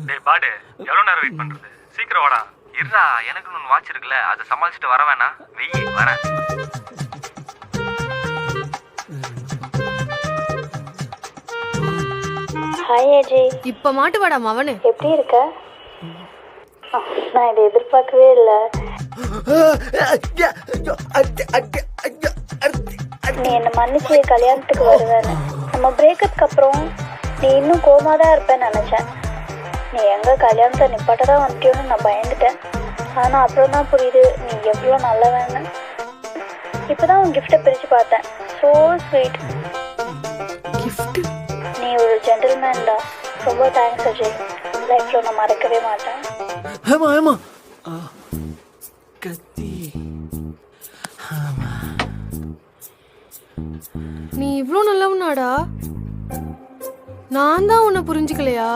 டேய் பாடு, எவ்வளோ நேரம் வெயிட் பண்றது? சீக்கிரம் வாடா. இருடா, எனக்கு ஒன்று வாட்ச் இருக்குல்ல, அதை சமாளிச்சுட்டு வர வேணா? வெயி வரேன். ஹாய் அஜய். இப்ப மாட்டுவாடா மவனு. எப்படி இருக்க? நான் இதை எதிர்பார்க்கவே இல்லை. நீ என்னை மன்னிச்சு கல்யாணத்துக்கு வருவேன்னு. நம்ம பிரேக்கப்க்கு அப்புறம் நீ இன்னும் கோமா தான் இருப்பேன்னு நினச்சேன். நீ எங்கே கல்யாணத்தை நிப்பாட்ட தான் வந்துட்டியோன்னு நான் பயந்துட்டேன். ஆனால் அப்புறம் தான் புரியுது நீ எவ்வளோ நல்லவன்னு. இப்போ தான் உன் கிஃப்ட்டை பிரித்து பார்த்தேன். So sweet. கிஃப்ட்? நீ ஒரு ஜென்டில்மேன் தான். ரொம்ப தேங்க்ஸ் அஜய். லைஃப்பில் நான் மறக்கவே மாட்டேன். ஏமா ஏமா கத்தி. நீ இவ்ளோ நல்லவனாடா? நான் தான் உன்னை புரிஞ்சுக்கலையா?